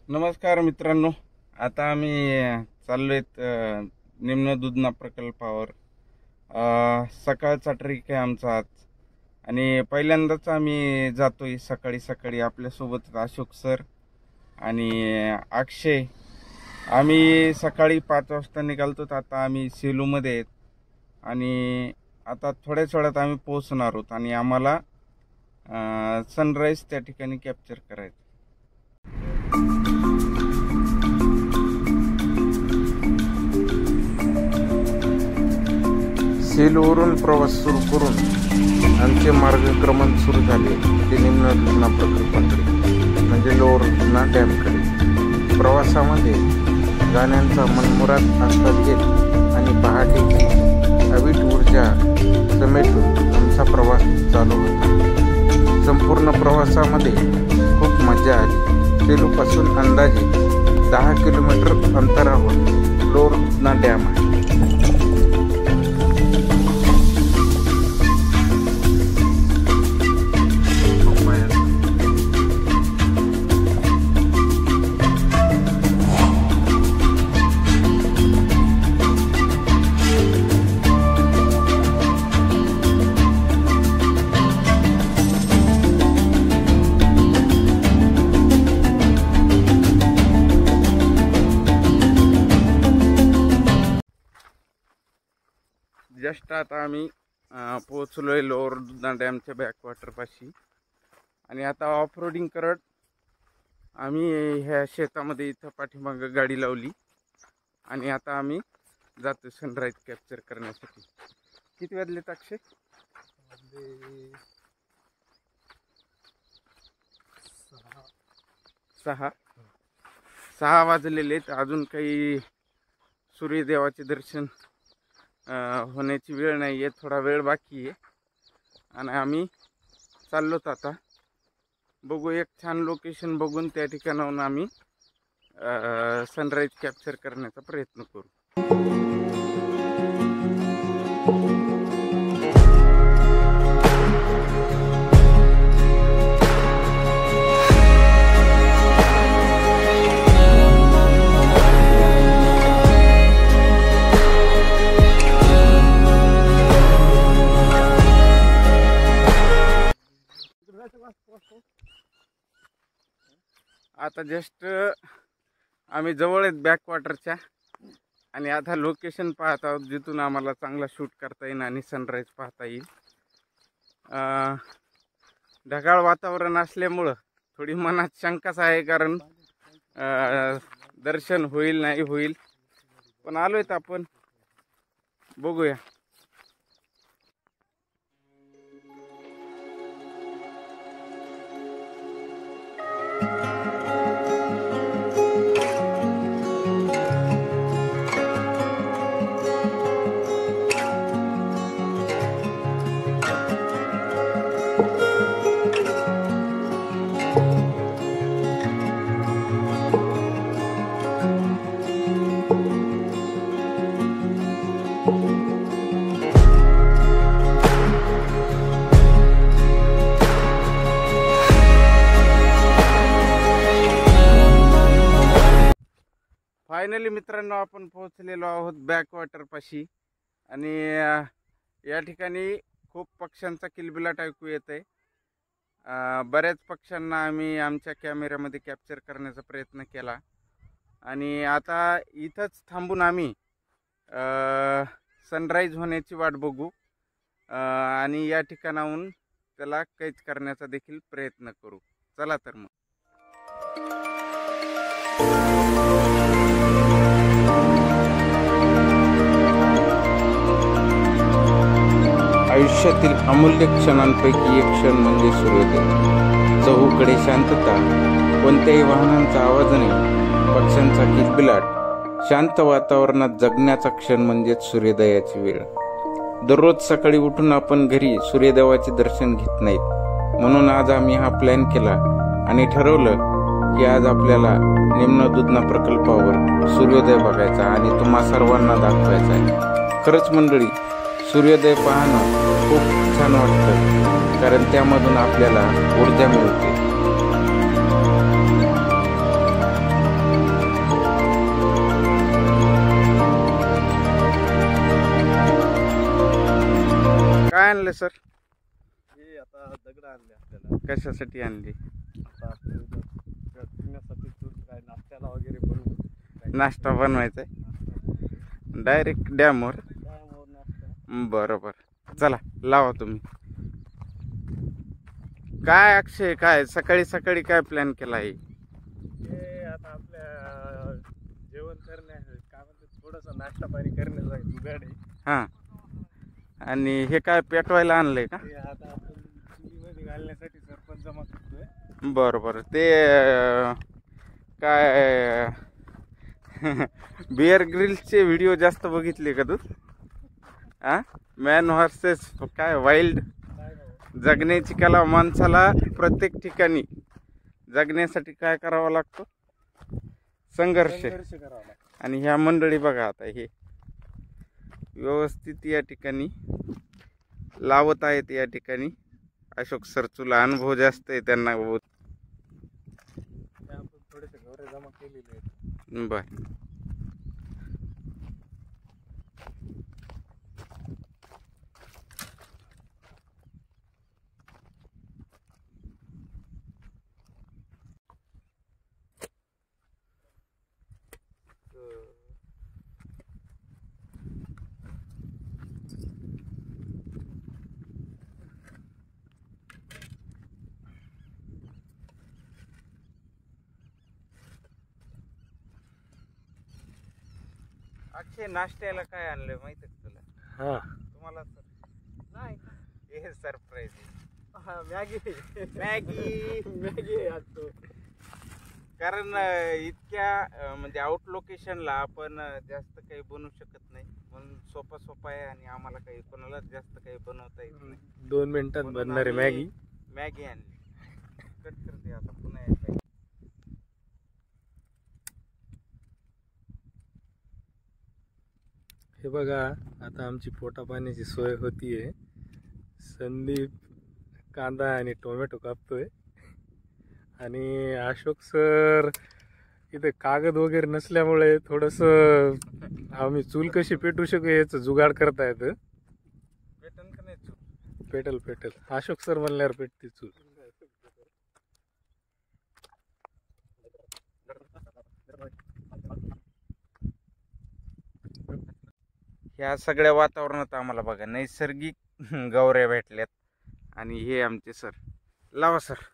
नमस्कार मित्रांनो, आता आम्ही चाललोय निम्न दुधना प्रकल्पावर। सकाळचा ट्रेक आहे आमचा आज आणि पहिल्यांदाच आम्ही जातोय सकाळी सकाळी। आपल्या सोबत अशोक सर आणि अक्षय। आम्ही सकाळी 5 वाजता निघालतो। आता आम्ही सेलू मध्ये आहेत आणि आता थोड्याच वेळात आम्ही पोहोचणार आहोत आणि आम्हाला सनराइज त्या ठिकाणी कॅप्चर करायचं। सेलूवरून प्रवास सुरू करून आमचे मार्गक्रमण सुरू झाले ते निम्न दुधना प्रकल्पाकडे, म्हणजे लोअर दुधना डॅमकडे। प्रवासामध्ये गाण्यांचा मनमुराद आस्वाद घेत आणि पहाटेची अवीट ऊर्जा समेटून आमचा प्रवास चालू होता। संपूर्ण प्रवासामध्ये खूप मजा आली। सेलूपासून अंदाजे 10 किलोमीटर अंतरावर लोअर दुधना डॅम आहे। जस्ट आता आम्ही पोहोचलोय लोअर दुधना डॅमच्या बॅकवॉटर पाशी आणि आता ऑफ रोडिंग करत आम्ही ह्या शेतामध्ये इथं पाठीमागे गाडी लावली आणि आता आम्ही जातो सनराइज कॅप्चर करण्यासाठी। किती वाजले अक्षय? 6 वाजलेले आहेत। अजून काही सूर्यदेवाचे दर्शन होण्याची वेळ नाही आहे, थोडा वेळ बाकी आहे आणि आम्ही चाललोत। आता बघू, एक छान लोकेशन बघून त्या ठिकाणाहून आम्ही सनराइज कॅप्चर करण्याचा प्रयत्न करू। आता जस्ट आम्ही जवळ आहेत बॅकवॉटरच्या आणि आता लोकेशन पाहत आहोत जिथून आम्हाला चांगला शूट करता येईल आणि सनराइज पाहता येईल। ढगाळ वातावरण असल्यामुळं थोडी मनात शंकाच आहे, कारण दर्शन होईल नाही होईल, पण आलोय आपण, बघूया। फायनली मित्रांनो, आपण पोहोचलेलो आहोत बॅकवॉटर पाशी आणि या ठिकाणी खूप पक्ष्यांचा किलबिलाट ऐकू येत आहे। बऱ्याच पक्ष्यांना आम्ही आमच्या कॅमेऱ्यामध्ये कॅप्चर करण्याचा प्रयत्न केला आणि आता इथंच थांबून आम्ही सनराइज होण्याची वाट बघू आणि या ठिकाणाहून त्याला कैद करण्याचा देखील प्रयत्न करू। चला तर मग। आयुष्यातील अमूल्य क्षणांपैकी एक क्षण म्हणजे सूर्योदय। चहूकडे शांतता, कोणत्याही वाहनांचा आवाज नाही, पक्ष्यांचा किलबिलाट, शांत वातावरणात जगण्याचा क्षण म्हणजेच सूर्योदयाची वेळ। दररोज सकाळी उठून आपण घरी सूर्यदेवाचे दर्शन घेत नाहीत, म्हणून आज आम्ही हा प्लॅन केला आणि ठरवलं की आज आपल्याला निम्न दुधना प्रकल्पावर सूर्योदय बघायचा आणि तुम्हा सर्वांना दाखवायचा आहे। खरंच मंडळी, सूर्योदय पाहणं खूप छान वाटतं, कारण त्यामधून आपल्याला ऊर्जा मिळते। आणलं सर? हे आता दगड आणले आपल्याला. कशासाठी आणली? आता पिण्यासाठी चूल काय नाश्त्याला वगैरे बनवू. नाश्ता बनवायचा आहे डायरेक्ट डॅमवर? नाश्ता. बरोबर, चला लावा तुम्ही. काय अक्षय, काय सकाळी सकाळी काय प्लॅन केला आहे? हे आता आपल्या जेवण करण्या काय म्हणते थोडंसं नाश्ता पाणी करण्याचा जुगाड आहे. हां, आणि हे काय पेटवायला आणलंय का? हे आता आपण चुलीमध्ये घालण्यासाठी सरपंच जमा करतोय. बरोबर, ते काय बिअर ग्रिल्सचे व्हिडिओ जास्त बघितले का तू? हा, मॅन व्हर्सेस काय वाईल्ड, जगण्याची कला. माणसाला प्रत्येक ठिकाणी जगण्यासाठी काय करावा लागतो? संघर्ष करावा लागतो. आणि ह्या मंडळी बघा आता हे व्यवस्थित या ठिकाणी लावत आहेत. या ठिकाणी अशोक सर, तुला अनुभव जास्त आहे त्यांना. आपण थोडेसे गवरे जमा केलेले आहेत. बर, अक्षय नाश्त्याला काय आणलंय माहिती आहे तुला? हा, तुम्हाला सर नाही, हे सरप्राईज आहे. मॅगी मॅगी मॅगी आणतो. कारण इतक्या म्हणजे आउट लोकेशनला आपण जास्त काही बनवू शकत नाही, म्हणून सोपा आहे. आणि आम्हाला काही कोणाला जास्त काही बनवता येत नाही. 2 मिनिटात बनणारी मॅगी आणली. कट करते आता पुन्हा एकदा. हे बघा, आता आमची पोटा पाण्याची सोय होतीये. संदीप कांदा आणि टोमॅटो कापतोय आणि अशोक सर इथे कागद वगैरे नसल्यामुळे थोडंसं आम्ही चूल कशी पेटू शकू याचं जुगाड करता येतं. पेटन का नाही चूल? पेटल. अशोक सर म्हणल्यावर पेटते चूल. ह्या सगळ्या वातावरणात आम्हाला बघा नैसर्गिक गवऱ्या भेटल्यात. आणि हे आमचे सर, लावा सर.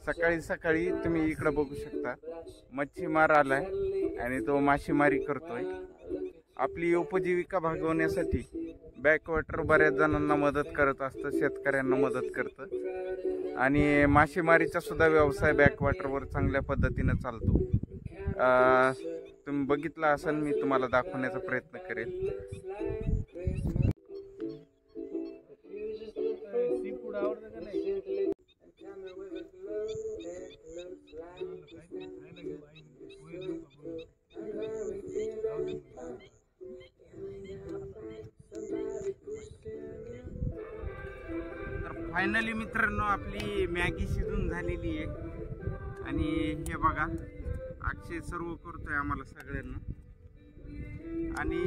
सकाळी सकाळी तुम्ही इकडे बघू शकता मच्छीमार आलाय आणि तो मासेमारी करतोय. आपली उपजीविका भागवण्यासाठी बॅकवॉटर बऱ्याच जणांना मदत करत असतं, शेतकऱ्यांना मदत करतं आणि मासेमारीचा सुद्धा व्यवसाय बॅकवॉटरवर चांगल्या पद्धतीनं चालतो. तुम्ही बघितला असाल, मी तुम्हाला दाखवण्याचा प्रयत्न करेन. तर फायनली मित्रांनो आपली मॅगी शिजून झालेली आहे आणि हे बघा अक्षय सर्व करतोय आम्हाला सगळ्यांना. आणि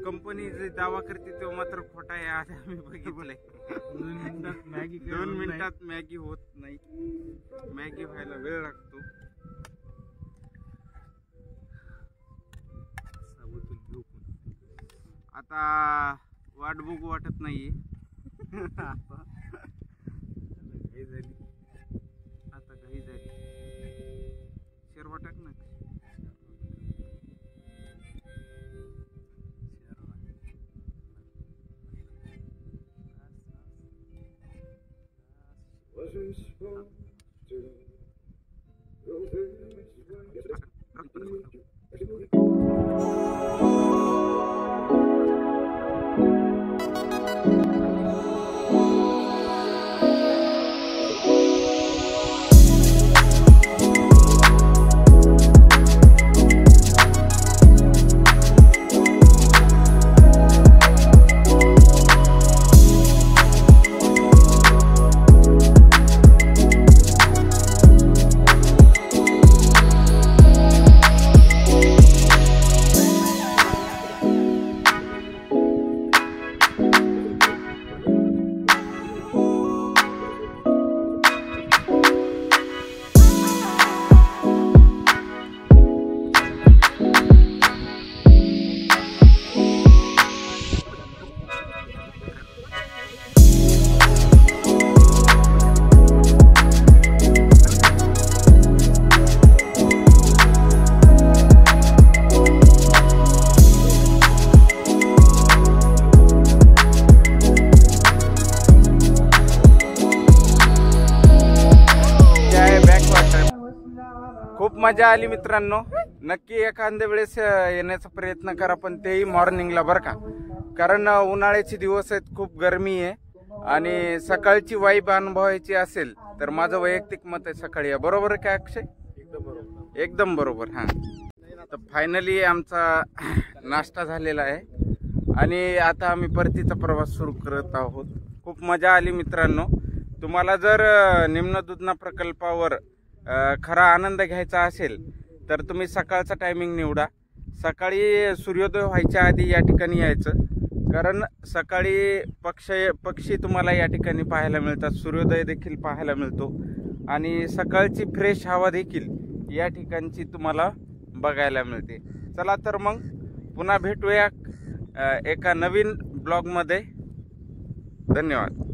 कंपनी जे दावा करते तो मात्र खोटा आहे. आज आम्ही बघितलंय 2 मिनिटात मॅगी होत नाही, मॅगी व्हायला वेळ लागतो. आता वाट बघू वाटत नाहीये. आता घाई झाली. शेरवा टाक ना. खूप मजा आली मित्रांनो. नक्की एखाद्या वेळेस येण्याचा प्रयत्न करा, पण तेही मॉर्निंगला बरं का, कारण उन्हाळ्याचे दिवस आहेत, खूप गरमी आहे आणि सकाळची वाईब अनुभवायची असेल तर माझं वैयक्तिक मत आहे सकाळी या. बरोबर आहे काय अक्षय? एकदम बरोबर, एकदम बरोबर. हां, तर फायनली आमचा नाश्ता झालेला आहे आणि आता आम्ही परतीचा प्रवास सुरू करत आहोत. खूप मजा आली मित्रांनो. तुम्हाला जर निम्न दुधना प्रकल्पावर खरा आनंद घ्यायचा असेल तर तुम्ही सकाळचा टायमिंग निवडा. सकाळी सूर्योदय व्हायच्या आधी या ठिकाणी यायचं, कारण सकाळी पक्षी तुम्हाला या ठिकाणी पाहायला मिळतात, सूर्योदय देखील पाहायला मिळतो आणि सकाळची फ्रेश हवा देखील या ठिकाणची तुम्हाला बघायला मिळते. चला तर मग पुन्हा भेटूया एका नवीन ब्लॉगमध्ये. धन्यवाद.